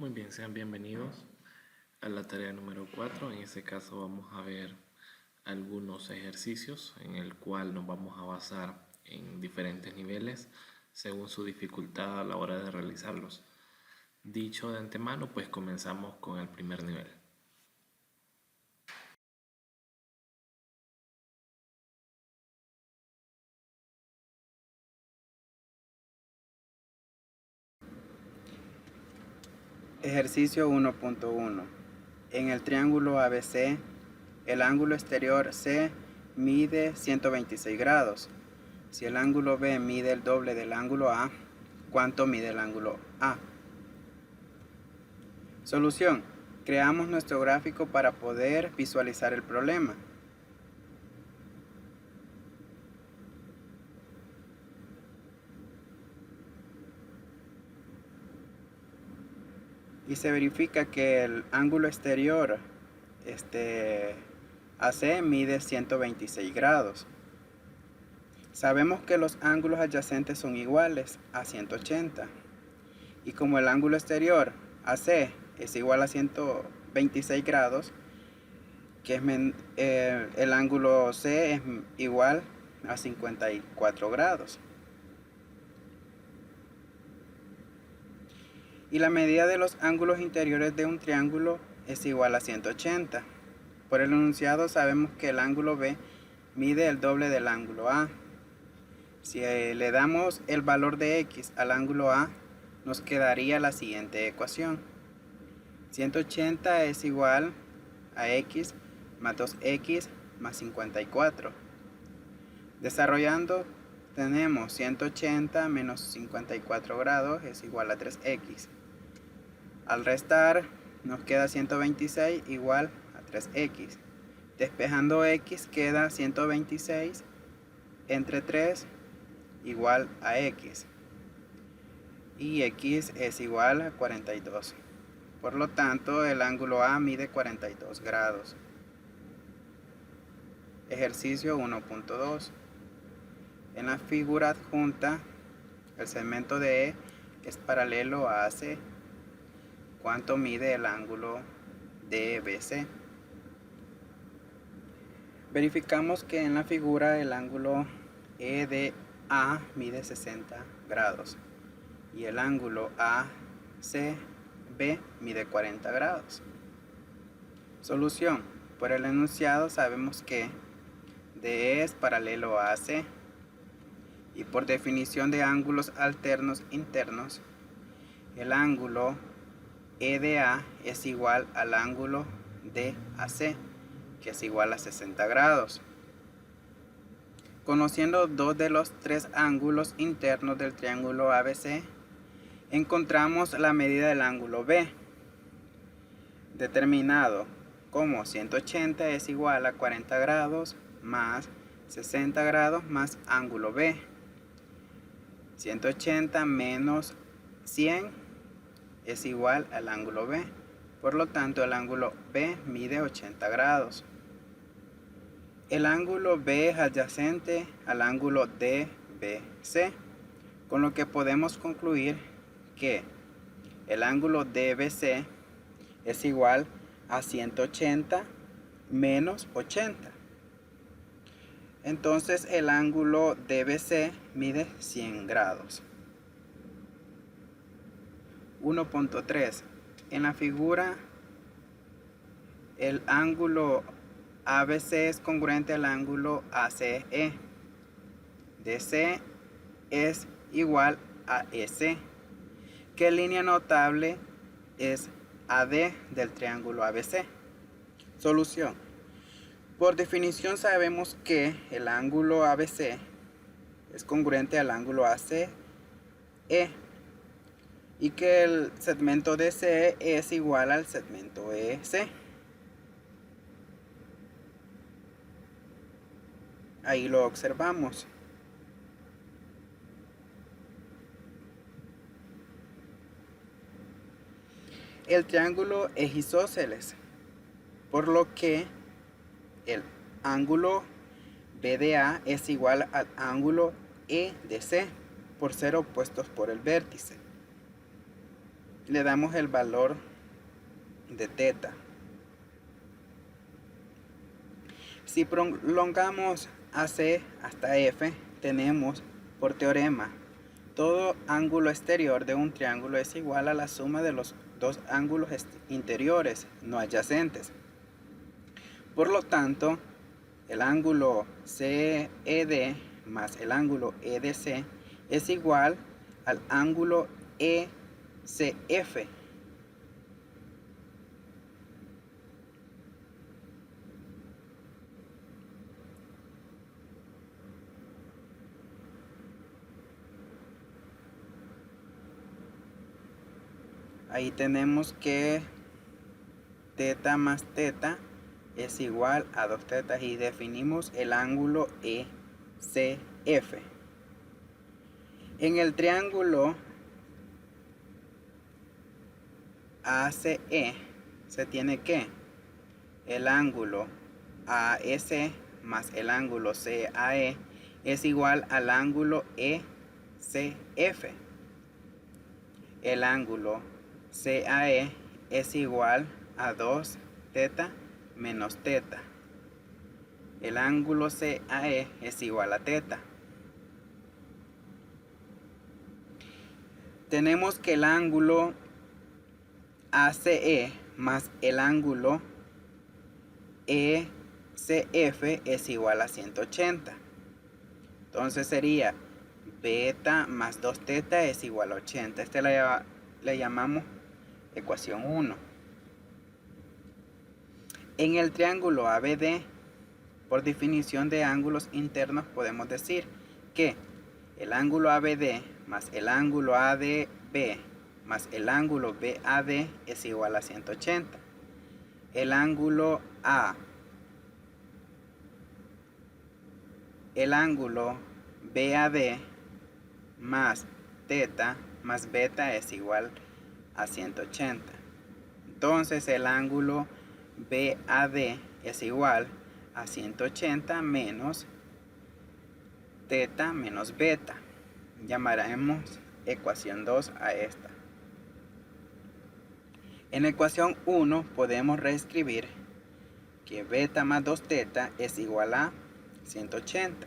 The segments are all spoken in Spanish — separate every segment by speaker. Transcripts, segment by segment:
Speaker 1: Muy bien, sean bienvenidos a la tarea número 4. En este caso vamos a ver algunos ejercicios en el cual nos vamos a basar en diferentes niveles según su dificultad a la hora de realizarlos. Dicho de antemano, pues comenzamos con el primer nivel.
Speaker 2: Ejercicio 1.1. En el triángulo ABC, el ángulo exterior C mide 126 grados. Si el ángulo B mide el doble del ángulo A, ¿cuánto mide el ángulo A? Solución. Creamos nuestro gráfico para poder visualizar el problema. Y se verifica que el ángulo exterior AC mide 126 grados. Sabemos que los ángulos adyacentes son iguales a 180. Y como el ángulo exterior AC es igual a 126 grados, el ángulo C es igual a 54 grados. Y la medida de los ángulos interiores de un triángulo es igual a 180. Por el enunciado sabemos que el ángulo B mide el doble del ángulo A. Si le damos el valor de X al ángulo A, nos quedaría la siguiente ecuación. 180 es igual a X más 2X más 54. Desarrollando, tenemos 180 menos 54 grados es igual a 3X. Al restar, nos queda 126 igual a 3X. Despejando X queda 126 entre 3 igual a X. Y X es igual a 42. Por lo tanto, el ángulo A mide 42 grados. Ejercicio 1.2. En la figura adjunta, el segmento de E es paralelo a AC. ¿Cuánto mide el ángulo DBC? Verificamos que en la figura el ángulo EDA mide 60 grados y el ángulo ACB mide 40 grados. Solución. Por el enunciado sabemos que DE es paralelo a AC y por definición de ángulos alternos internos, el ángulo EDA es igual al ángulo DAC, que es igual a 60 grados. Conociendo dos de los tres ángulos internos del triángulo ABC, encontramos la medida del ángulo B, determinado como 180 es igual a 40 grados más 60 grados más ángulo B. 180 menos 100 es igual al ángulo B. Por lo tanto, el ángulo B mide 80 grados. El ángulo B es adyacente al ángulo DBC, con lo que podemos concluir que el ángulo DBC es igual a 180 menos 80. Entonces el ángulo DBC mide 100 grados. 1.3. En la figura, el ángulo ABC es congruente al ángulo ACE. DC es igual a EC. ¿Qué línea notable es AD del triángulo ABC? Solución. Por definición sabemos que el ángulo ABC es congruente al ángulo ACE y que el segmento DC es igual al segmento EC. Ahí lo observamos. El triángulo es isósceles, por lo que el ángulo BDA es igual al ángulo EDC por ser opuestos por el vértice. le damos el valor de teta. Si prolongamos AC hasta F, tenemos por teorema, todo ángulo exterior de un triángulo es igual a la suma de los dos ángulos interiores no adyacentes. Por lo tanto, el ángulo CED más el ángulo EDC es igual al ángulo ECF. Ahí tenemos que teta más teta es igual a 2 tetas y definimos el ángulo ECF. En el triángulo ACE se tiene que el ángulo AEC más el ángulo CAE es igual al ángulo ECF. El ángulo CAE es igual a 2 teta menos teta. El ángulo CAE es igual a teta. Tenemos que el ángulo ACE más el ángulo ECF es igual a 180. Entonces sería beta más 2 teta es igual a 80. Este le llamamos ecuación 1. En el triángulo ABD, por definición de ángulos internos, podemos decir que el ángulo ABD más el ángulo ADB más el ángulo BAD es igual a 180. El ángulo BAD más teta más beta es igual a 180. Entonces el ángulo BAD es igual a 180 menos teta menos beta. Llamaremos ecuación 2 a esta. En ecuación 1 podemos reescribir que beta más 2 teta es igual a 180.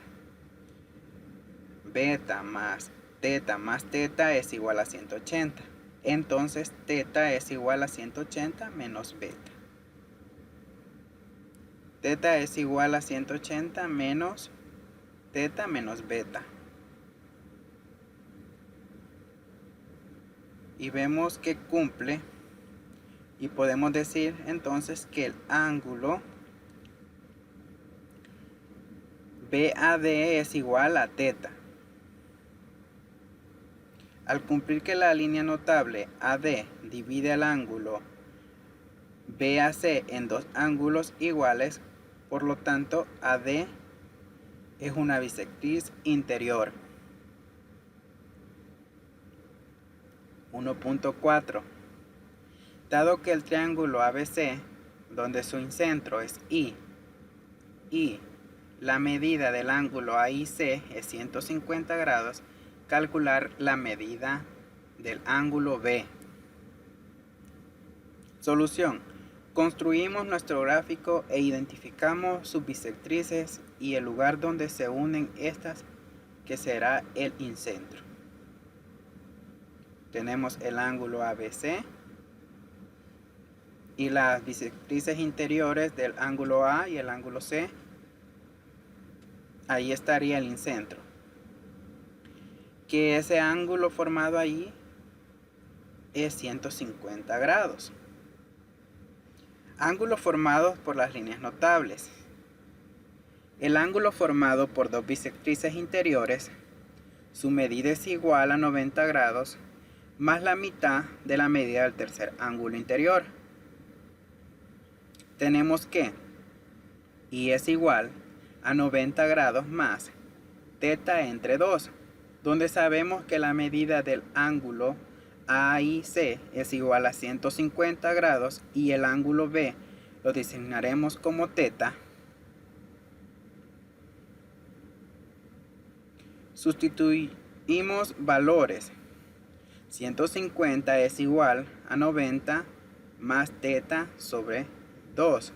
Speaker 2: Beta más teta es igual a 180. Entonces teta es igual a 180 menos beta. Teta es igual a 180 menos teta menos beta. Y vemos que cumple. Y podemos decir entonces que el ángulo BAD es igual a teta. Al cumplir que la línea notable AD divide el ángulo BAC en dos ángulos iguales, por lo tanto AD es una bisectriz interior. 1.4. Dado que el triángulo ABC, donde su incentro es I, y la medida del ángulo AIC es 150 grados, calcular la medida del ángulo B. Solución. Construimos nuestro gráfico e identificamos sus bisectrices y el lugar donde se unen estas, que será el incentro. Tenemos el ángulo ABC y las bisectrices interiores del ángulo A y el ángulo C. Ahí estaría el incentro. Que ese ángulo formado ahí es 150 grados. Ángulos formados por las líneas notables. El ángulo formado por dos bisectrices interiores, su medida es igual a 90 grados más la mitad de la medida del tercer ángulo interior. Tenemos que I es igual a 90 grados más teta entre 2, donde sabemos que la medida del ángulo AIC es igual a 150 grados y el ángulo B lo designaremos como teta. Sustituimos valores. 150 es igual a 90 más teta sobre 2.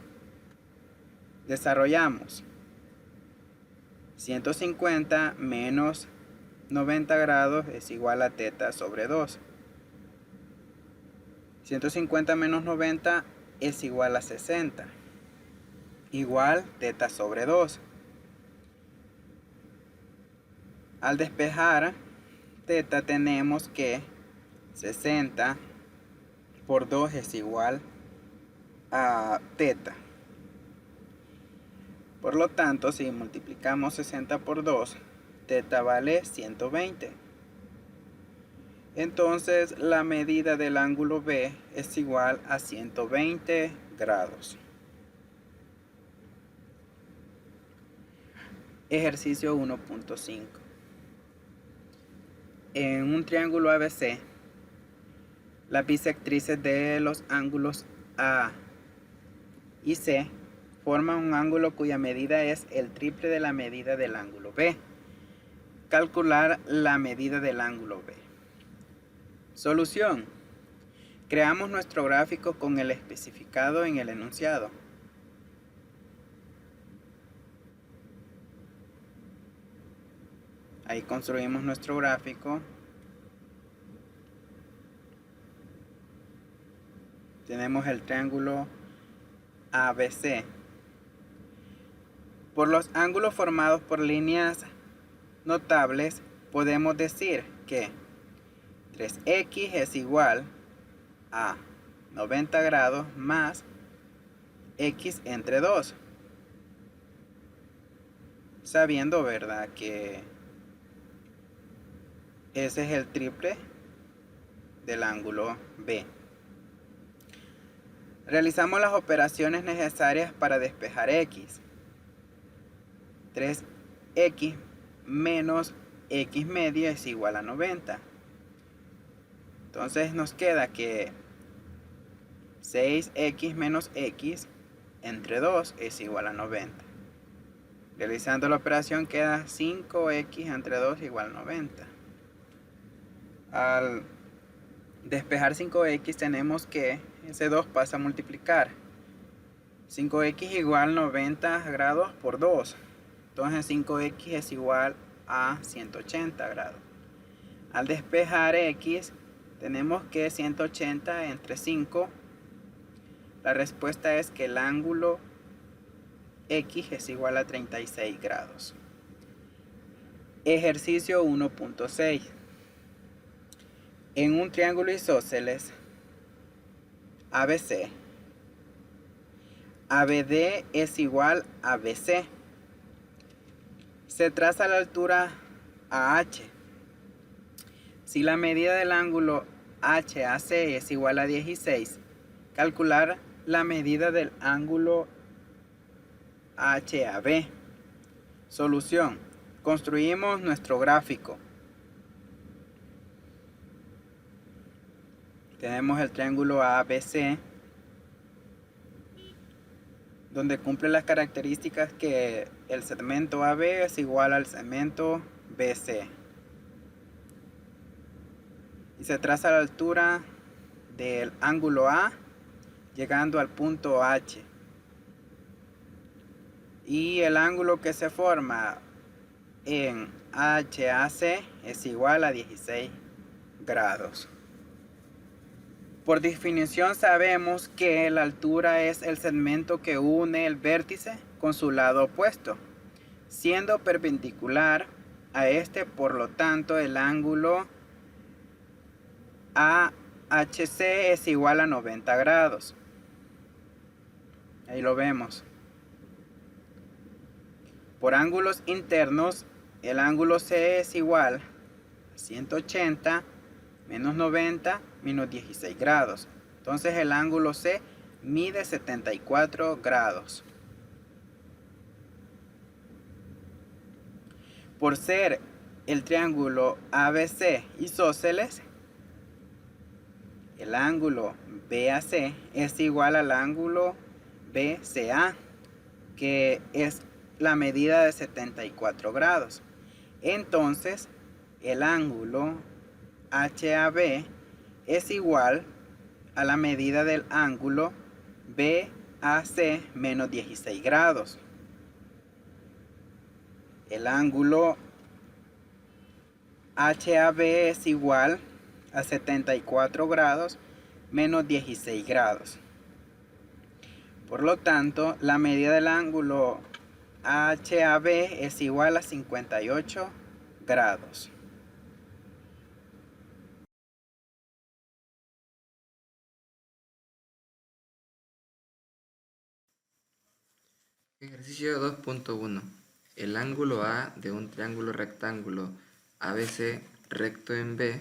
Speaker 2: Desarrollamos. 150 menos 90 grados es igual a teta sobre 2. 150 menos 90 es igual a 60. Igual teta sobre 2. Al despejar teta tenemos que 60 por 2 es igual a teta. Por lo tanto, si multiplicamos 60 por 2, teta vale 120. Entonces, la medida del ángulo B es igual a 120 grados. Ejercicio 1.5. En un triángulo ABC, las bisectrices de los ángulos A y C forman un ángulo cuya medida es el triple de la medida del ángulo B. Calcular la medida del ángulo B. Solución. Creamos nuestro gráfico con el especificado en el enunciado. Ahí construimos nuestro gráfico. Tenemos el triángulo ABC. Por los ángulos formados por líneas notables, podemos decir que 3x es igual a 90 grados más x entre 2. Sabiendo, ¿verdad?, que ese es el triple del ángulo B. Realizamos las operaciones necesarias para despejar x. 3x menos x medio es igual a 90. Entonces nos queda que 6x menos x entre 2 es igual a 90. Realizando la operación queda 5x entre 2 igual a 90. Al despejar 5x tenemos que ese 2 pasa a multiplicar. 5x igual 90 grados por 2. Entonces 5x es igual a 180 grados. Al despejar x tenemos que 180 entre 5. La respuesta es que el ángulo x es igual a 36 grados. Ejercicio 1.6. En un triángulo isósceles ABC, ABD es igual a BC. Se traza la altura AH. Si la medida del ángulo HAC es igual a 16, calcular la medida del ángulo HAB. Solución. Construimos nuestro gráfico. Tenemos el triángulo ABC, donde cumple las características que el segmento AB es igual al segmento BC. Y se traza la altura del ángulo A llegando al punto H. Y el ángulo que se forma en HAC es igual a 16 grados. Por definición sabemos que la altura es el segmento que une el vértice con su lado opuesto, siendo perpendicular a este. Por lo tanto, el ángulo AHC es igual a 90 grados. Ahí lo vemos. Por ángulos internos, el ángulo C es igual a 180 menos 90 menos 16 grados. Entonces el ángulo C mide 74 grados. Por ser el triángulo ABC isósceles, el ángulo BAC es igual al ángulo BCA, que es la medida de 74 grados. Entonces el ángulo HAB es igual a la medida del ángulo BAC menos 16 grados. El ángulo HAB es igual a 74 grados menos 16 grados. Por lo tanto, la medida del ángulo HAB es igual a 58 grados.
Speaker 3: Ejercicio 2.1. El ángulo A de un triángulo rectángulo ABC recto en B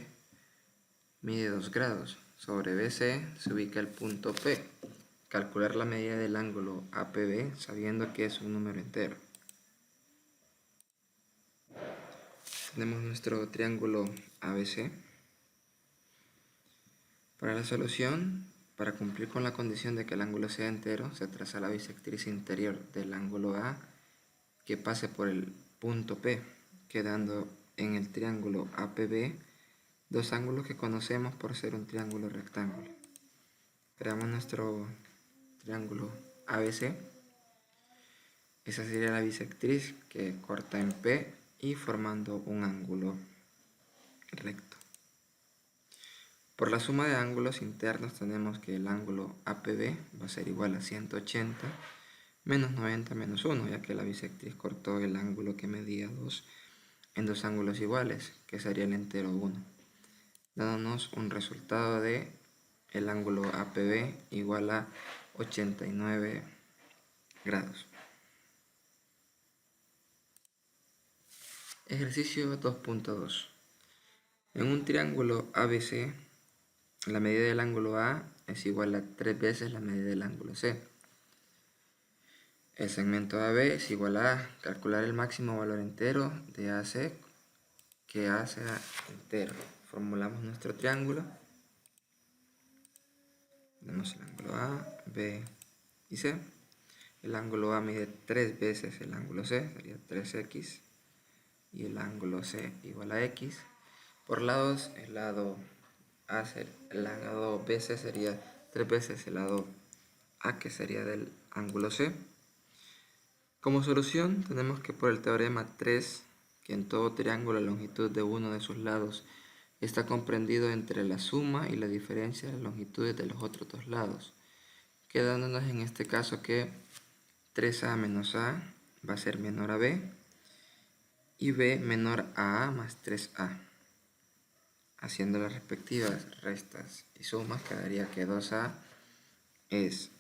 Speaker 3: mide 2 grados. Sobre BC se ubica el punto P. Calcular la medida del ángulo APB sabiendo que es un número entero. Tenemos nuestro triángulo ABC. Para la solución, para cumplir con la condición de que el ángulo sea entero, se traza la bisectriz interior del ángulo A que pase por el punto P, quedando en el triángulo APB dos ángulos que conocemos por ser un triángulo rectángulo. Creamos nuestro triángulo ABC. Esa sería la bisectriz que corta en P y formando un ángulo recto. Por la suma de ángulos internos tenemos que el ángulo APB va a ser igual a 180 menos 90 menos 1, ya que la bisectriz cortó el ángulo que medía 2 en dos ángulos iguales, que sería el entero 1, dándonos un resultado de el ángulo APB igual a 89 grados. Ejercicio 2.2. En un triángulo ABC, la medida del ángulo A es igual a 3 veces la medida del ángulo C. El segmento AB es igual a calcular el máximo valor entero de AC, que A sea entero. Formulamos nuestro triángulo. Tenemos el ángulo A, B y C. El ángulo A mide 3 veces el ángulo C, sería 3x. Y el ángulo C igual a x. Por lados, el lado BC sería 3 veces el lado A, que sería del ángulo C. Como solución tenemos que por el teorema 3, que en todo triángulo la longitud de uno de sus lados está comprendido entre la suma y la diferencia de las longitudes de los otros dos lados, quedándonos en este caso que 3a menos a va a ser menor a b y b menor a más 3a. Haciendo las respectivas restas y sumas quedaría que 2a es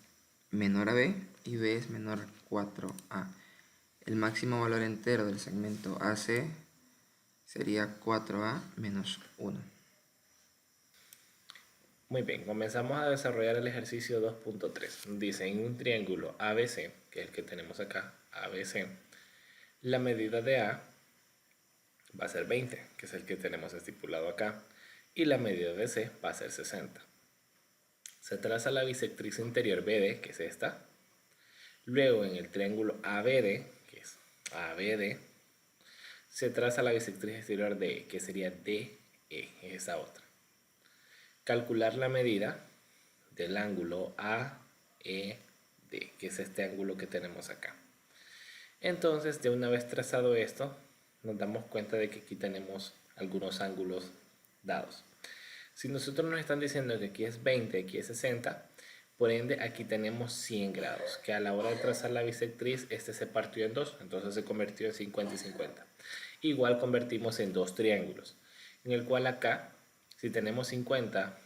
Speaker 3: menor a b y b es menor a 4a. El máximo valor entero del segmento AC sería 4a menos 1.
Speaker 1: Muy bien, comenzamos a desarrollar el ejercicio 2.3. Dice, en un triángulo ABC, que es el que tenemos acá, ABC, la medida de A va a ser 20, que es el que tenemos estipulado acá, y la medida de C va a ser 60. Se traza la bisectriz interior BD, que es esta. Luego en el triángulo ABD, que es ABD, se traza la bisectriz exterior DE, que sería DE, es esa otra. Calcular la medida del ángulo AED, que es este ángulo que tenemos acá. Entonces, de una vez trazado esto, nos damos cuenta de que aquí tenemos algunos ángulos dados. Si nosotros nos están diciendo que aquí es 20, aquí es 60, por ende aquí tenemos 100 grados, que a la hora de trazar la bisectriz, este se partió en dos, entonces se convirtió en 50 y 50. Igual convertimos en dos triángulos, en el cual acá, si tenemos 50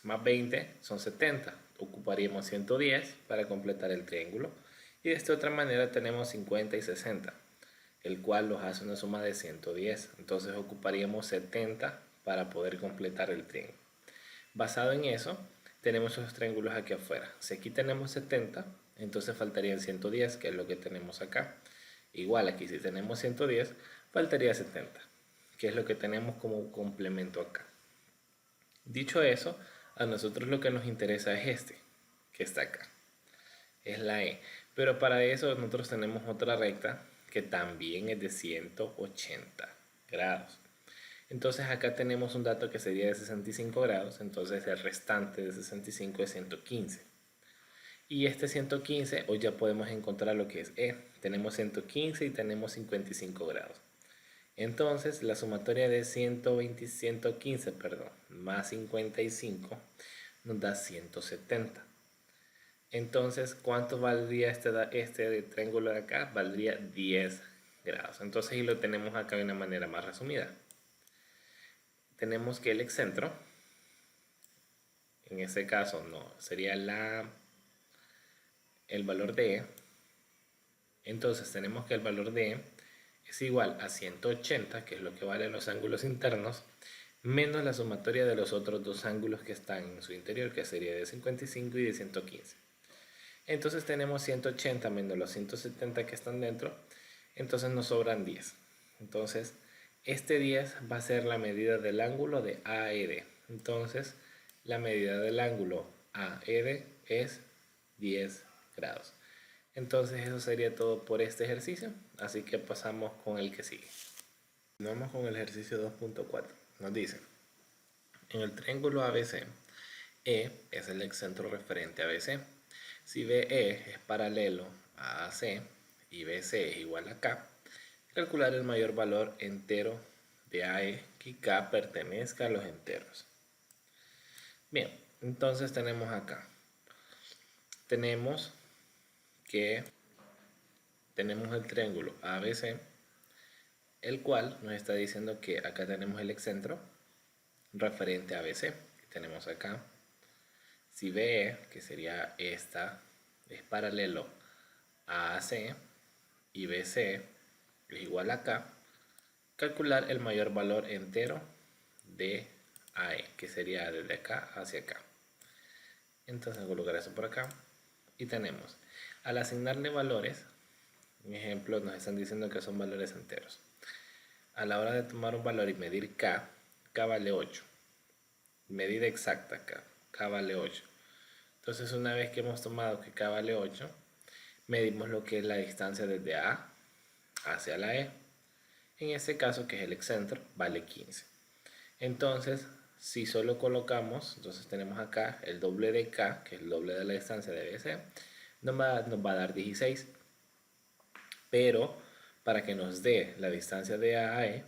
Speaker 1: más 20 son 70, ocuparíamos 110 para completar el triángulo. Y de esta otra manera tenemos 50 y 60, el cual nos hace una suma de 110. Entonces ocuparíamos 70 para poder completar el triángulo. Basado en eso, tenemos esos triángulos aquí afuera. Si aquí tenemos 70, entonces faltarían 110, que es lo que tenemos acá. Igual aquí si tenemos 110, faltaría 70, que es lo que tenemos como complemento acá. Dicho eso, a nosotros lo que nos interesa es este, que está acá. Es la E. Pero para eso nosotros tenemos otra recta que también es de 180 grados. Entonces acá tenemos un dato que sería de 65 grados, entonces el restante de 65 es 115. Y este 115, hoy ya podemos encontrar lo que es E. Tenemos 115 y tenemos 55 grados. Entonces la sumatoria de 115 más 55 nos da 170. Entonces, ¿cuánto valdría este triángulo de acá? Valdría 10 grados. Entonces, y lo tenemos acá de una manera más resumida. Tenemos que el excentro, en este caso no, sería el valor de E. Entonces, tenemos que el valor de E es igual a 180, que es lo que valen los ángulos internos, menos la sumatoria de los otros dos ángulos que están en su interior, que sería de 55 y de 115. Entonces tenemos 180 menos los 170 que están dentro, entonces nos sobran 10. Entonces este 10 va a ser la medida del ángulo de AED. Entonces la medida del ángulo AED es 10 grados. Entonces eso sería todo por este ejercicio, así que pasamos con el que sigue. Vamos con el ejercicio 2.4. Nos dice, en el triángulo ABC, E es el excentro referente a BC. Si BE es paralelo a AC y BC es igual a K, calcular el mayor valor entero de AE que K pertenezca a los enteros. Bien, entonces tenemos acá. Tenemos el triángulo ABC, el cual nos está diciendo que acá tenemos el excentro referente a BC. Tenemos acá. Si BE, que sería esta, es paralelo a AC y BC es igual a K, calcular el mayor valor entero de AE, que sería desde acá hacia acá. Entonces colocar eso por acá y tenemos, al asignarle valores, en ejemplo nos están diciendo que son valores enteros. A la hora de tomar un valor y medir K vale 8. Medida exacta K vale 8. Entonces una vez que hemos tomado que K vale 8, medimos lo que es la distancia desde A hacia la E. En este caso, que es el excentro, vale 15. Entonces, si solo colocamos, entonces tenemos acá el doble de K, que es el doble de la distancia de BC, nos va a dar 16. Pero para que nos dé la distancia de A a E,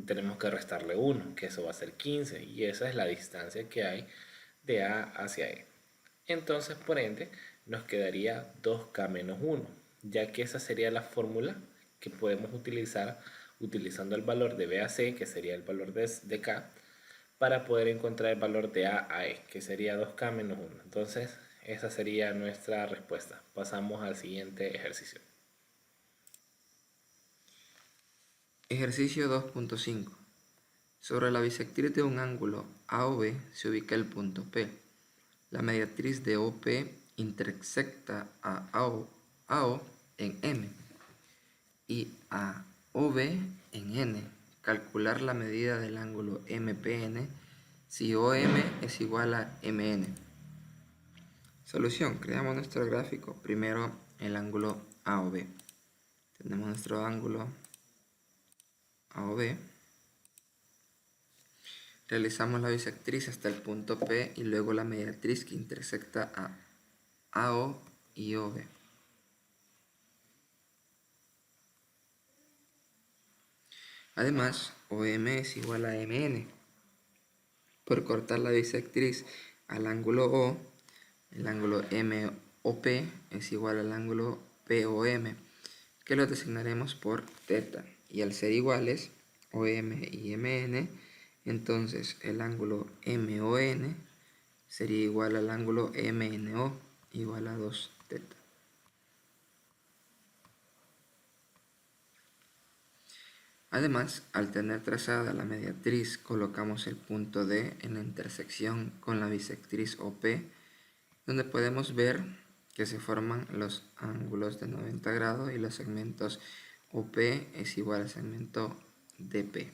Speaker 1: tenemos que restarle 1, que eso va a ser 15. Y esa es la distancia que hay de A hacia E. Entonces, por ende, nos quedaría 2K menos 1, ya que esa sería la fórmula que podemos utilizar utilizando el valor de B a C, que sería el valor de K, para poder encontrar el valor de A a E, que sería 2K menos 1. Entonces, esa sería nuestra respuesta. Pasamos al siguiente ejercicio.
Speaker 3: Ejercicio 2.5. Sobre la bisectriz de un ángulo AOB se ubica el punto P. La mediatriz de OP intersecta a AO en M y a OB en N. Calcular la medida del ángulo MPN si OM es igual a MN. Solución. Creamos nuestro gráfico. Primero el ángulo AOB. Tenemos nuestro ángulo AOB. Realizamos la bisectriz hasta el punto P y luego la mediatriz que intersecta a AO y OB. Además, OM es igual a MN. Por cortar la bisectriz al ángulo O, el ángulo MOP es igual al ángulo POM, que lo designaremos por θ. Y al ser iguales, OM y MN, entonces el ángulo MON sería igual al ángulo MNO, igual a 2θ. Además, al tener trazada la mediatriz, colocamos el punto D en la intersección con la bisectriz OP, donde podemos ver que se forman los ángulos de 90 grados y los segmentos OP es igual al segmento DP.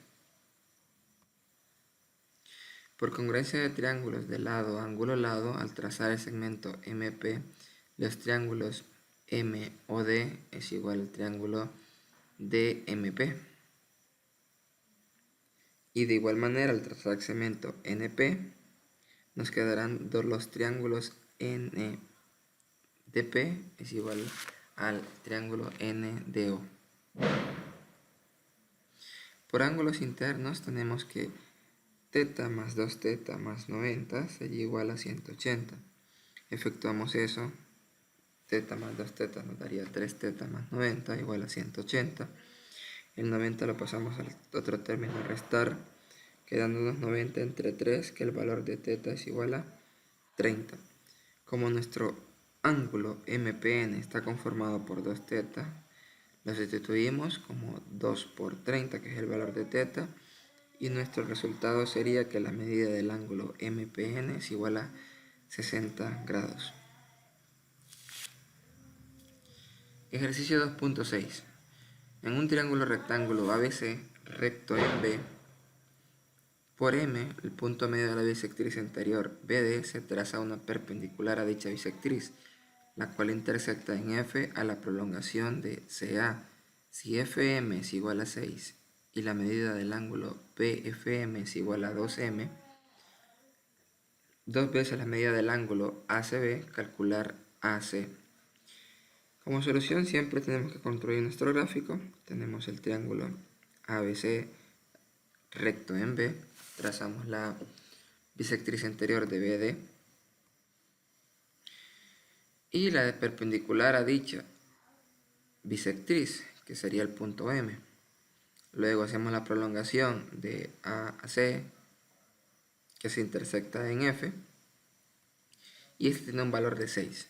Speaker 3: Por congruencia de triángulos de lado, ángulo, lado, al trazar el segmento MP, los triángulos MOD es igual al triángulo DMP. Y de igual manera, al trazar el segmento NP, nos quedarán los triángulos NDP es igual al triángulo NDO. Por ángulos internos tenemos que θ más 2θ más 90 sería igual a 180. Efectuamos eso, θ más 2θ nos daría 3θ más 90 igual a 180. El 90 lo pasamos al otro término a restar, quedándonos 90 entre 3, que el valor de θ es igual a 30. Como nuestro ángulo MPN está conformado por 2θ, lo sustituimos como 2 por 30, que es el valor de θ, y nuestro resultado sería que la medida del ángulo MPN es igual a 60 grados. Ejercicio 2.6. En un triángulo rectángulo ABC recto en B, por M, el punto medio de la bisectriz anterior BD, se traza una perpendicular a dicha bisectriz, la cual intersecta en F a la prolongación de CA. Si FM es igual a 6 y la medida del ángulo BFM es igual a 2M, dos veces la medida del ángulo ACB, calcular AC. Como solución siempre tenemos que construir nuestro gráfico. Tenemos el triángulo ABC recto en B, trazamos la bisectriz anterior de BD y la perpendicular a dicha bisectriz, que sería el punto M. Luego hacemos la prolongación de A a C, que se intersecta en F, y este tiene un valor de 6.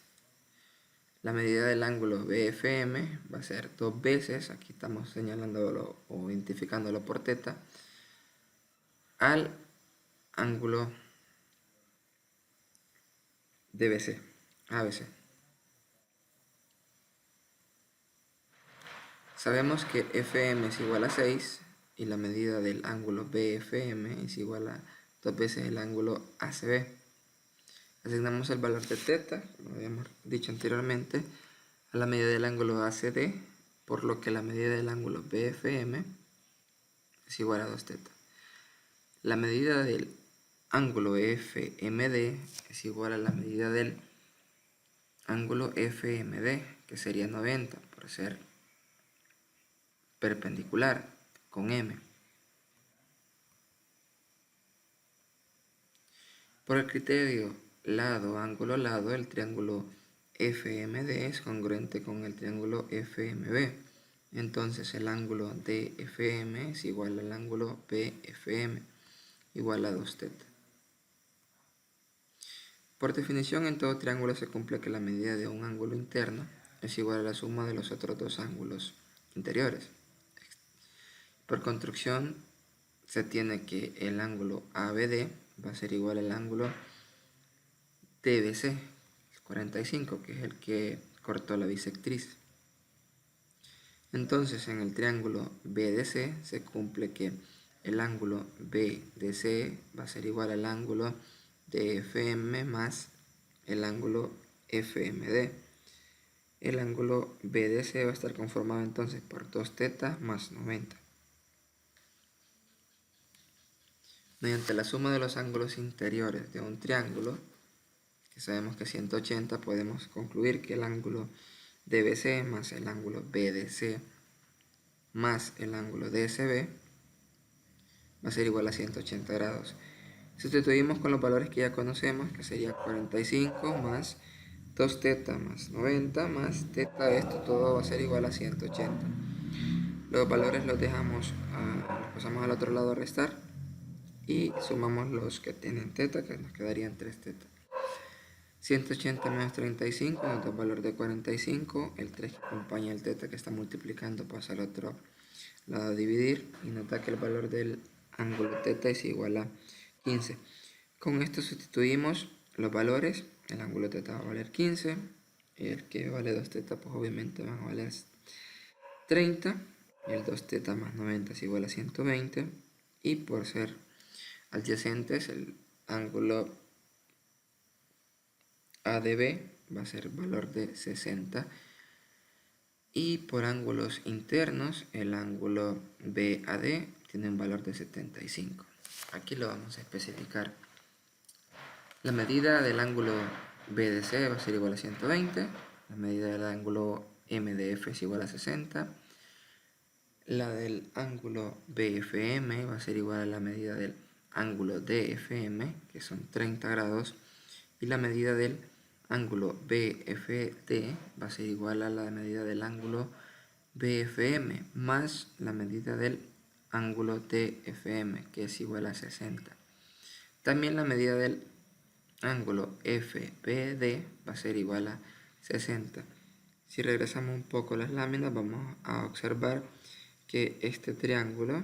Speaker 3: La medida del ángulo BFM va a ser 2 veces, aquí estamos señalándolo o identificándolo por θ, al ángulo DBC, ABC. Sabemos que FM es igual a 6 y la medida del ángulo BFM es igual a 2 veces el ángulo ACB. Asignamos el valor de θ, como habíamos dicho anteriormente, a la medida del ángulo ACD, por lo que la medida del ángulo BFM es igual a 2θ. La medida del ángulo FMD es igual a la medida del ángulo FMD, que sería 90, por ser perpendicular con M. Por el criterio lado, ángulo, lado, el triángulo FMD es congruente con el triángulo FMB. Entonces el ángulo DFM es igual al ángulo BFM, igual a 2θ. Por definición, en todo triángulo se cumple que la medida de un ángulo interno es igual a la suma de los otros dos ángulos interiores. Por construcción, se tiene que el ángulo ABD va a ser igual al ángulo DBC, 45, que es el que cortó la bisectriz. Entonces, en el triángulo BDC se cumple que el ángulo BDC va a ser igual al ángulo DFM más el ángulo FMD. El ángulo BDC va a estar conformado entonces por 2θ más 90. Mediante la suma de los ángulos interiores de un triángulo, que sabemos que es 180, podemos concluir que el ángulo DBC más el ángulo BDC más el ángulo DSB va a ser igual a 180 grados. Sustituimos con los valores que ya conocemos, que sería 45 más 2θ más 90 más θ, esto todo va a ser igual a 180. Los valores los dejamos, los pasamos al otro lado a restar y sumamos los que tienen θ, que nos quedarían 3θ. 180 menos 35 nos da un valor de 45, el 3 que acompaña el θ que está multiplicando pasa al otro lado a dividir y nos da que el valor del ángulo θ es igual a 15. Con esto sustituimos los valores, el ángulo θ va a valer 15, el que vale 2θ pues obviamente va a valer 30, y el 2θ más 90 es igual a 120, y por ser adyacentes el ángulo ADB va a ser valor de 60, y por ángulos internos el ángulo BAD tiene un valor de 75. Aquí lo vamos a especificar. La medida del ángulo BDC va a ser igual a 120. La medida del ángulo MDF es igual a 60. La del ángulo BFM va a ser igual a la medida del ángulo DFM, que son 30 grados. Y la medida del ángulo BFD va a ser igual a la medida del ángulo BFM más la medida del ángulo DFM, que es igual a 60. También la medida del ángulo FBD va a ser igual a 60. Si regresamos un poco las láminas, vamos a observar que este triángulo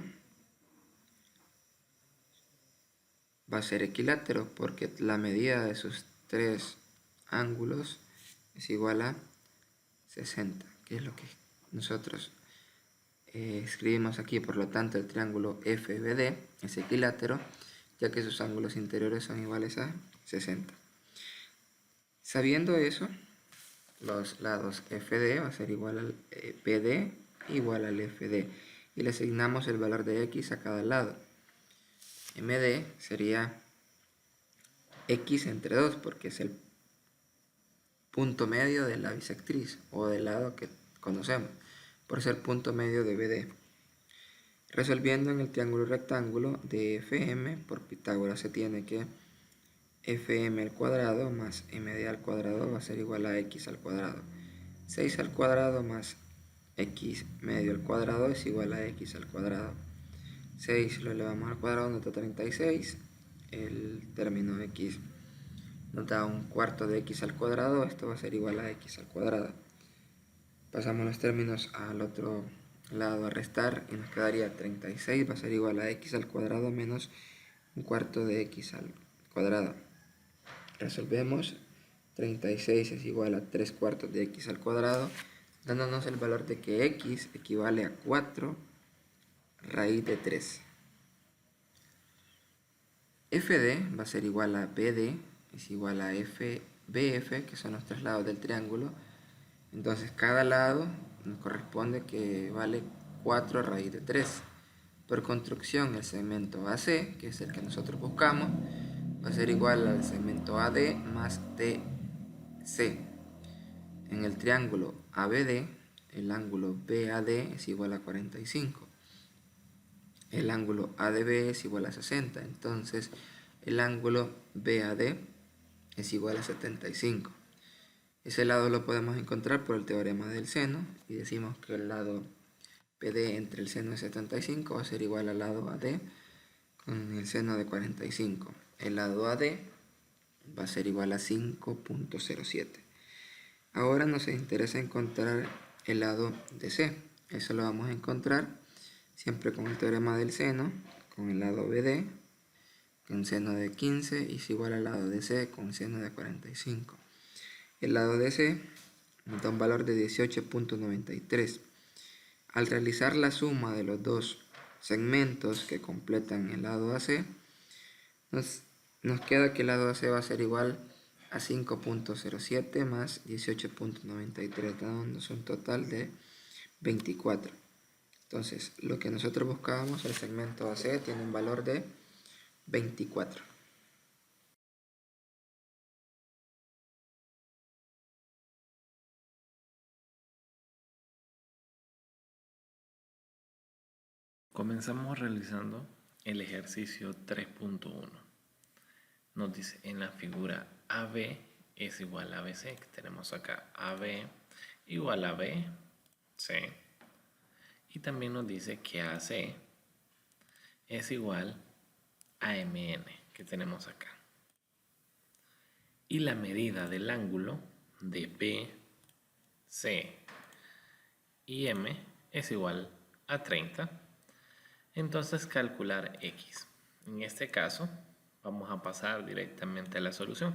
Speaker 3: va a ser equilátero porque la medida de sus tres ángulos es igual a 60, que es lo que nosotros escribimos aquí. Por lo tanto, el triángulo FBD es equilátero, ya que sus ángulos interiores son iguales a 60. Sabiendo eso, los lados FD va a ser igual al BD igual al FD, y le asignamos el valor de X a cada lado. MD sería X entre 2, porque es el punto medio de la bisectriz o del lado que conocemos, por ser punto medio de BD. Resolviendo en el triángulo rectángulo de FM, por Pitágoras se tiene que FM al cuadrado más MD al cuadrado va a ser igual a X al cuadrado. 6 al cuadrado más X medio al cuadrado es igual a X al cuadrado. 6 lo elevamos al cuadrado, nos da 36. El término X nos da un cuarto de X al cuadrado. Esto va a ser igual a X al cuadrado. Pasamos los términos al otro lado a restar y nos quedaría 36 va a ser igual a X al cuadrado menos un cuarto de X al cuadrado. Resolvemos. 36 es igual a 3 cuartos de X al cuadrado, dándonos el valor de que X equivale a 4 raíz de 3. FD va a ser igual a BD, es igual a BF, que son los tres lados del triángulo. Entonces cada lado nos corresponde que vale 4 raíz de 3. Por construcción, el segmento AC, que es el que nosotros buscamos, va a ser igual al segmento AD más DC. En el triángulo ABD, el ángulo BAD es igual a 45. El ángulo ADB es igual a 60. Entonces, el ángulo BAD es igual a 75. Ese lado lo podemos encontrar por el teorema del seno y decimos que el lado PD entre el seno de 75 va a ser igual al lado AD con el seno de 45. El lado AD va a ser igual a 5.07. Ahora nos interesa encontrar el lado DC. Eso lo vamos a encontrar siempre con el teorema del seno, con el lado BD, con seno de 15 y es igual al lado DC con seno de 45. El lado DC nos da un valor de 18.93. Al realizar la suma de los dos segmentos que completan el lado AC, nos queda que el lado AC va a ser igual a 5.07 más 18.93, dándonos un total de 24. Entonces, lo que nosotros buscábamos, el segmento AC, tiene un valor de 24.
Speaker 1: Comenzamos realizando el ejercicio 3.1. Nos dice en la figura AB es igual a BC, que tenemos acá AB igual a BC. Y también nos dice que AC es igual a MN, que tenemos acá. Y la medida del ángulo de BC y M es igual a 30. Entonces calcular X. En este caso vamos a pasar directamente a la solución.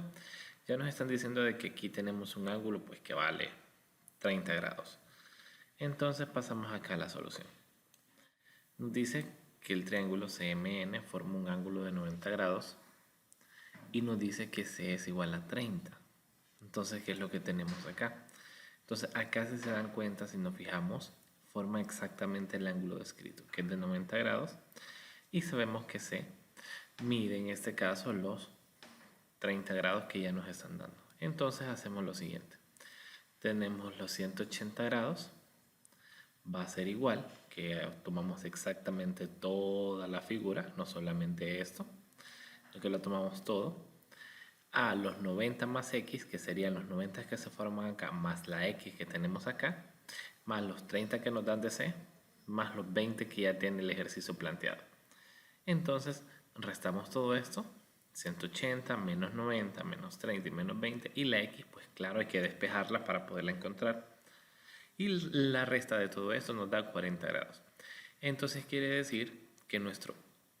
Speaker 1: Ya nos están diciendo de que aquí tenemos un ángulo pues que vale 30 grados. Entonces pasamos acá a la solución. Nos dice que el triángulo CMN forma un ángulo de 90 grados y nos dice que C es igual a 30. Entonces, ¿qué es lo que tenemos acá? Entonces acá, si se dan cuenta, si nos fijamos, forma exactamente el ángulo descrito, que es de 90 grados, y sabemos que C mide en este caso los 30 grados que ya nos están dando. Entonces hacemos lo siguiente. Tenemos los 180 grados, va a ser igual, que tomamos exactamente toda la figura, no solamente esto, sino que lo tomamos todo, a los 90 más X, que serían los 90 que se forman acá, más la X que tenemos acá, más los 30 que nos dan de C, más los 20 que ya tiene el ejercicio planteado. Entonces, restamos todo esto, 180 menos 90 menos 30 y menos 20, y la X, pues claro, hay que despejarla para poderla encontrar. Y la resta de todo esto nos da 40 grados. Entonces quiere decir que nuestro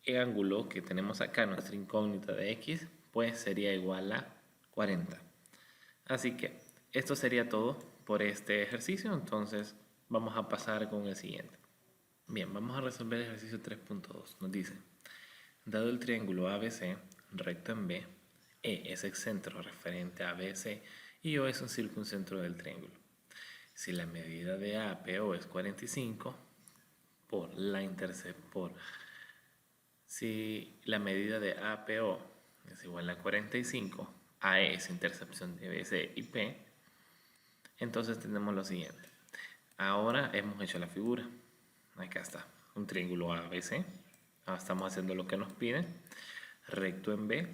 Speaker 1: ángulo que tenemos acá, nuestra incógnita de X, pues sería igual a 40. Así que esto sería todo por este ejercicio. Entonces vamos a pasar con el siguiente. Bien, vamos a resolver el ejercicio 3.2. Nos dice, dado el triángulo ABC, recto en B, E es excéntrico referente a BC y O es un circuncentro del triángulo. Si la medida de APO es 45, si la medida de APO es igual a 45, AE es intercepción de BC y P, entonces tenemos lo siguiente. Ahora hemos hecho la figura. Acá está, un triángulo ABC. Ahora estamos haciendo lo que nos piden. Recto en B.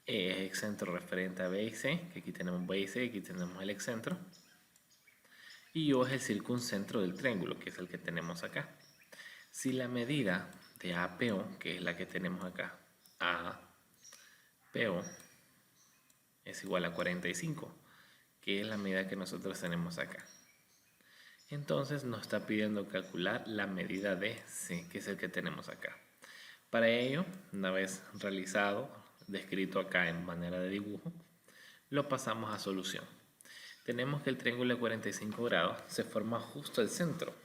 Speaker 1: E es excentro referente a B y C, que aquí tenemos B y C, aquí tenemos el excentro. Y O es el circuncentro del triángulo, que es el que tenemos acá. Si la medida de APO, que es la que tenemos acá, APO, es igual a 45, que es la medida que nosotros tenemos acá. Entonces nos está pidiendo calcular la medida de C, que es el que tenemos acá. Para ello, una vez realizado, descrito acá en manera de dibujo, lo pasamos a solución. Tenemos que el triángulo de 45 grados se forma justo al centro.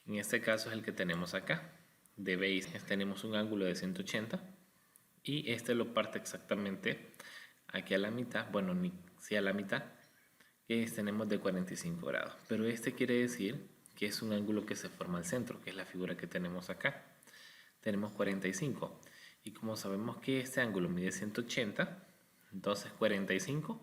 Speaker 1: En este caso es el que tenemos acá. De B y C tenemos un ángulo de 180 y este lo parte exactamente aquí a la mitad, bueno, sí a la mitad, que tenemos de 45 grados. Pero este quiere decir que es un ángulo que se forma al centro, que es la figura que tenemos acá. Tenemos 45 y como sabemos que este ángulo mide 180, entonces 45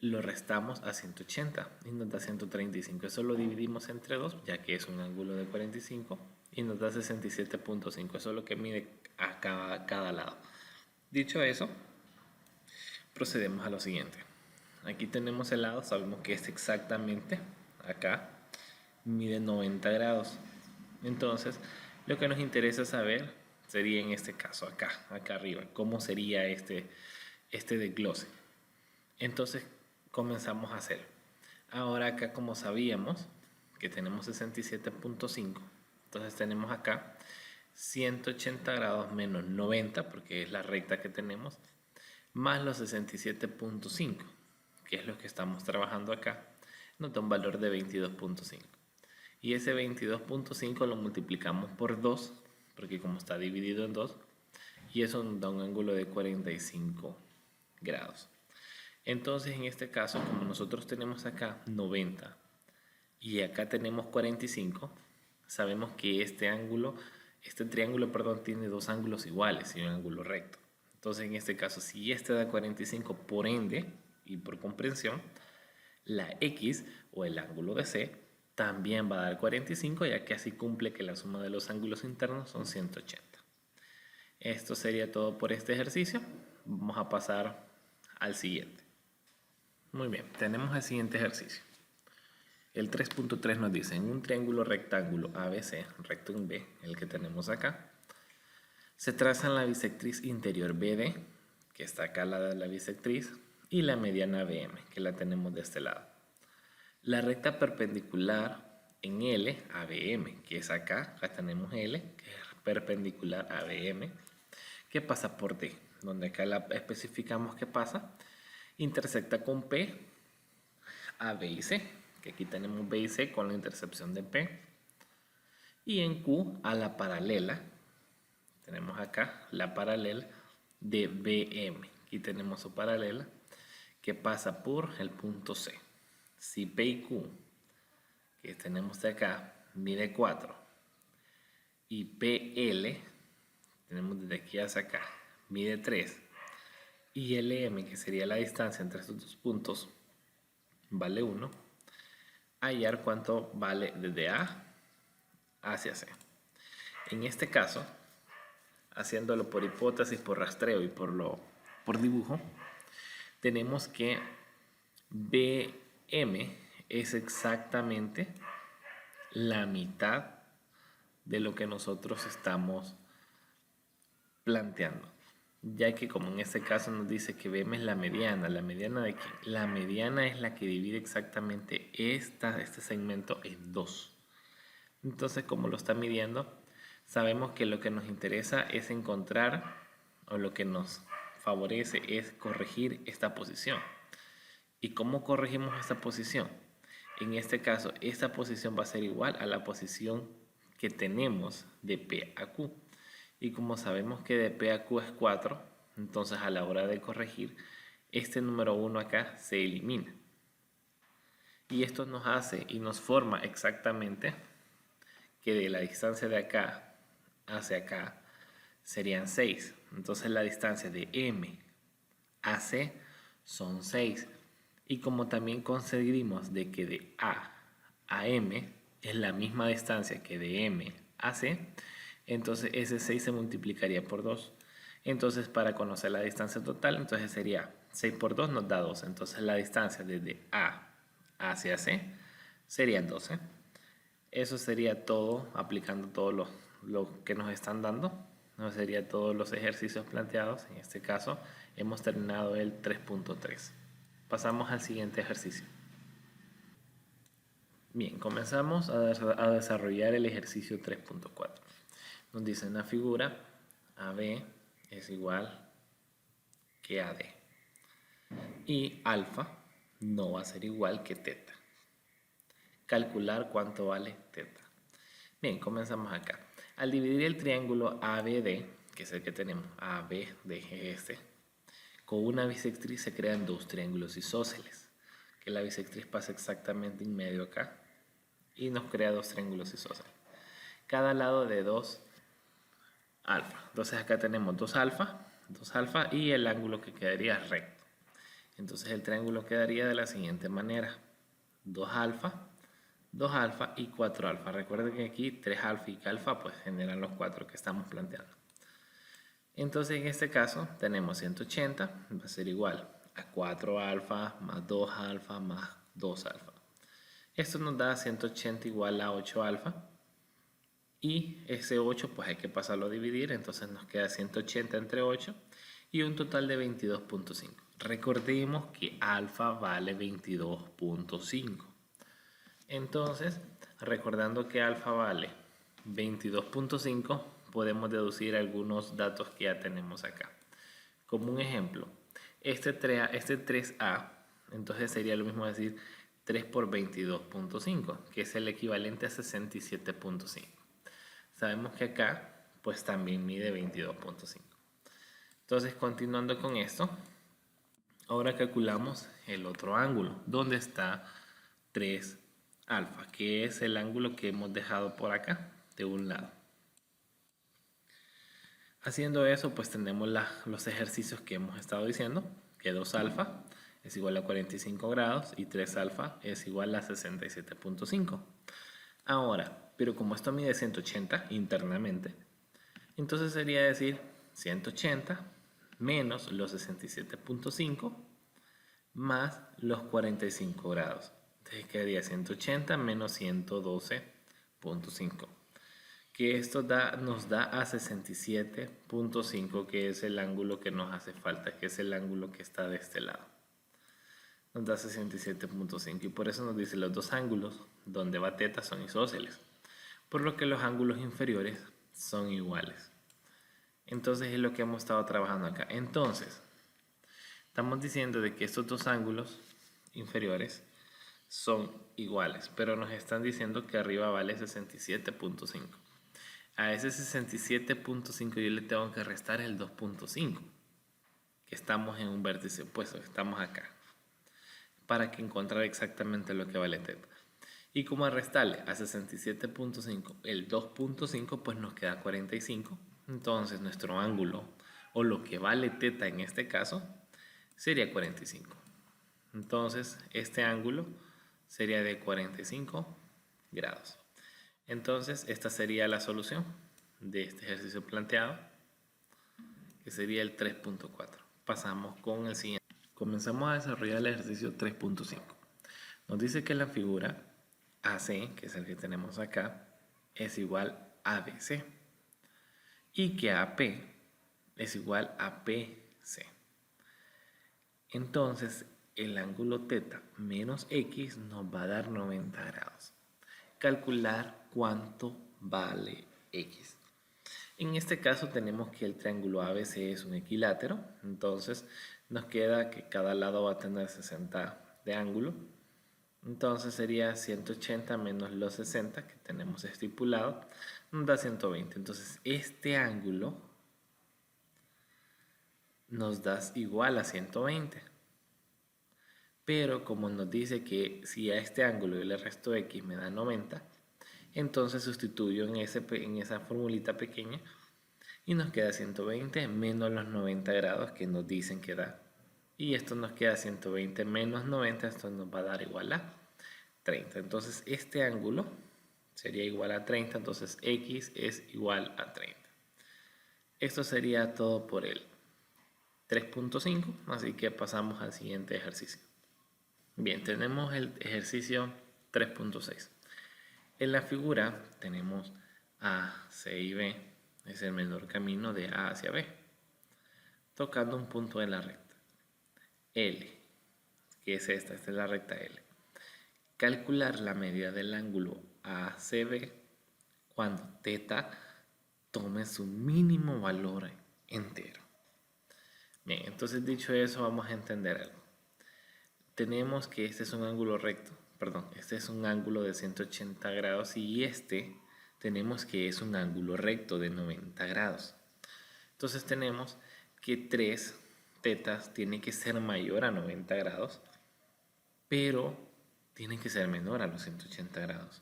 Speaker 1: lo restamos a 180 y nos da 135. Eso lo dividimos entre 2, ya que es un ángulo de 45 y nos da 67.5. Eso es lo que mide a cada lado. Dicho eso, procedemos a lo siguiente. Aquí tenemos el lado, sabemos que es exactamente acá, mide 90 grados. Entonces, lo que nos interesa saber sería en este caso acá arriba, cómo sería este desglose. Entonces, comenzamos a hacerlo. Ahora acá, como sabíamos que tenemos 67.5, entonces tenemos acá 180 grados menos 90, porque es la recta que tenemos, más los 67.5, que es lo que estamos trabajando acá, nos da un valor de 22.5. Y ese 22.5 lo multiplicamos por 2, porque como está dividido en 2, y eso nos da un ángulo de 45 grados. Entonces, en este caso, como nosotros tenemos acá 90 y acá tenemos 45, sabemos que este triángulo, tiene dos ángulos iguales y un ángulo recto. Entonces, en este caso, si este da 45, por ende, y por comprensión, la X o el ángulo de C también va a dar 45, ya que así cumple que la suma de los ángulos internos son 180. Esto sería todo por este ejercicio. Vamos a pasar al siguiente. Muy bien, tenemos el siguiente ejercicio. El 3.3 nos dice, en un triángulo rectángulo ABC, recto en B, el que tenemos acá, se trazan la bisectriz interior BD, que está acá la bisectriz, y la mediana BM, que la tenemos de este lado. La recta perpendicular en L a BM, que es acá tenemos L, que es perpendicular a BM, que pasa por D, donde acá la especificamos que pasa, intersecta con P a B y C, que aquí tenemos B y C con la intercepción de P, y en Q a la paralela, tenemos acá la paralela de BM, aquí tenemos su paralela que pasa por el punto C. Si P y Q, que tenemos de acá, mide 4 y PL, tenemos desde aquí hasta acá, mide 3 y LM, que sería la distancia entre estos dos puntos, vale 1, hallar cuánto vale desde A hacia C. En este caso, haciéndolo por hipótesis, por rastreo y por dibujo, tenemos que BM es exactamente la mitad de lo que nosotros estamos planteando, ya que como en este caso nos dice que BM es la mediana de aquí, la mediana es la que divide exactamente este segmento en dos. Entonces, como lo está midiendo, sabemos que lo que nos interesa es encontrar, o lo que nos favorece es corregir esta posición. ¿Y cómo corregimos esta posición? En este caso, esta posición va a ser igual a la posición que tenemos de P a Q. Y como sabemos que de P a Q es 4, entonces a la hora de corregir, este número 1 acá se elimina. Y esto nos hace y nos forma exactamente que de la distancia de acá hacia acá serían 6. Entonces la distancia de M a C son 6. Y como también conseguimos de que de A a M es la misma distancia que de M a C, entonces ese 6 se multiplicaría por 2. Entonces para conocer la distancia total, entonces sería 6 por 2 nos da 12. Entonces la distancia desde A hacia C sería 12. Eso sería todo, aplicando todo lo que nos están dando. Eso sería todos los ejercicios planteados. En este caso hemos terminado el 3.3. Pasamos al siguiente ejercicio. Bien, comenzamos a desarrollar el ejercicio 3.4. Nos dice en la figura AB es igual que AD. Y alfa no va a ser igual que teta. Calcular cuánto vale teta. Bien, comenzamos acá. Al dividir el triángulo ABD, que es el que tenemos, ABD es con una bisectriz se crean dos triángulos isósceles, que la bisectriz pasa exactamente en medio acá y nos crea dos triángulos isósceles. Cada lado de 2 alfa. Entonces acá tenemos 2 alfa y el ángulo que quedaría es recto. Entonces el triángulo quedaría de la siguiente manera: 2 alfa y 4 alfa. Recuerden que aquí 3 alfa y alfa pues generan los 4 que estamos planteando. Entonces en este caso tenemos 180, va a ser igual a 4 alfa más 2 alfa más 2 alfa. Esto nos da 180 igual a 8 alfa. Y ese 8 pues hay que pasarlo a dividir, entonces nos queda 180 entre 8 y un total de 22.5. Recordemos que alfa vale 22.5. Entonces, recordando que alfa vale 22.5, podemos deducir algunos datos que ya tenemos acá. Como un ejemplo, este 3A, entonces sería lo mismo decir 3 por 22.5, que es el equivalente a 67.5. Sabemos que acá pues también mide 22.5. Entonces, continuando con esto, ahora calculamos el otro ángulo, donde está 3 alfa, que es el ángulo que hemos dejado por acá, de un lado. Haciendo eso, pues tenemos los ejercicios que hemos estado diciendo, que 2 alfa es igual a 45 grados y 3 alfa es igual a 67.5. Ahora, pero como esto mide 180 internamente, entonces sería decir 180 menos los 67.5 más los 45 grados. Entonces quedaría 180 menos 112.5. Que esto nos da a 67.5, que es el ángulo que nos hace falta, que es el ángulo que está de este lado. Nos da 67.5 y por eso nos dice los dos ángulos donde va teta son isósceles, por lo que los ángulos inferiores son iguales. Entonces es lo que hemos estado trabajando acá. Entonces, estamos diciendo de que estos dos ángulos inferiores son iguales, pero nos están diciendo que arriba vale 67.5. A ese 67.5 yo le tengo que restar el 2.5, que estamos en un vértice opuesto, estamos acá, para que encontrar exactamente lo que vale teta. Y como restarle a 67.5 el 2.5, pues nos queda 45. Entonces nuestro ángulo, o lo que vale teta en este caso, sería 45. Entonces este ángulo sería de 45 grados. Entonces esta sería la solución de este ejercicio planteado, que sería el 3.4. Pasamos con el siguiente. Comenzamos a desarrollar el ejercicio 3.5. Nos dice que la figura AC, que es el que tenemos acá, es igual a BC y que AP es igual a PC. Entonces el ángulo θ menos X nos va a dar 90 grados. Calcular cuánto vale X. En este caso tenemos que el triángulo ABC es un equilátero, entonces nos queda que cada lado va a tener 60 de ángulo. Entonces sería 180 menos los 60 que tenemos estipulado, nos da 120. Entonces este ángulo nos da igual a 120. Pero como nos dice que si a este ángulo yo le resto X me da 90, entonces sustituyo en esa formulita pequeña y nos queda 120 menos los 90 grados que nos dicen que da. Y esto nos queda 120 menos 90, esto nos va a dar igual a 30. Entonces este ángulo sería igual a 30, entonces X es igual a 30. Esto sería todo por el 3.5, así que pasamos al siguiente ejercicio. Bien, tenemos el ejercicio 3.6. En la figura tenemos A, C y B, es el menor camino de A hacia B, tocando un punto de la recta L, que es esta es la recta L. Calcular la medida del ángulo ACB cuando θ tome su mínimo valor entero. Bien, entonces dicho eso, vamos a entender algo. Tenemos que este es un ángulo recto, este es un ángulo de 180 grados y este tenemos que es un ángulo recto de 90 grados. Entonces tenemos que 3 tetas tiene que ser mayor a 90 grados, pero tiene que ser menor a los 180 grados.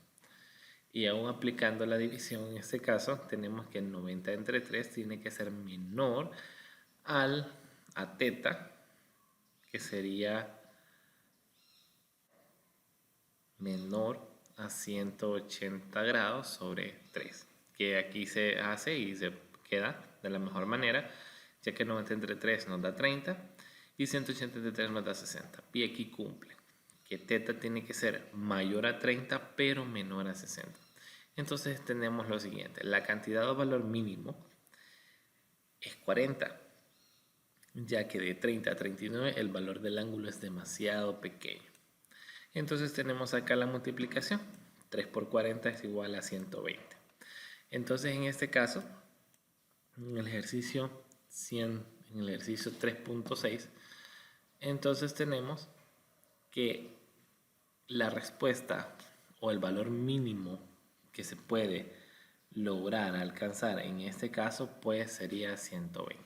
Speaker 1: Y aún aplicando la división en este caso, tenemos que el 90 entre 3 tiene que ser menor a teta, que sería menor a 180 grados sobre 3, que aquí se hace y se queda de la mejor manera, ya que 90 entre 3 nos da 30 y 180 entre 3 nos da 60. Y aquí cumple que θ tiene que ser mayor a 30 pero menor a 60. Entonces tenemos lo siguiente: la cantidad o valor mínimo es 40, ya que de 30 a 39 el valor del ángulo es demasiado pequeño. Entonces tenemos acá la multiplicación, 3 por 40 es igual a 120. Entonces en este caso, en el ejercicio 3.6, entonces tenemos que la respuesta o el valor mínimo que se puede lograr alcanzar en este caso pues sería 120.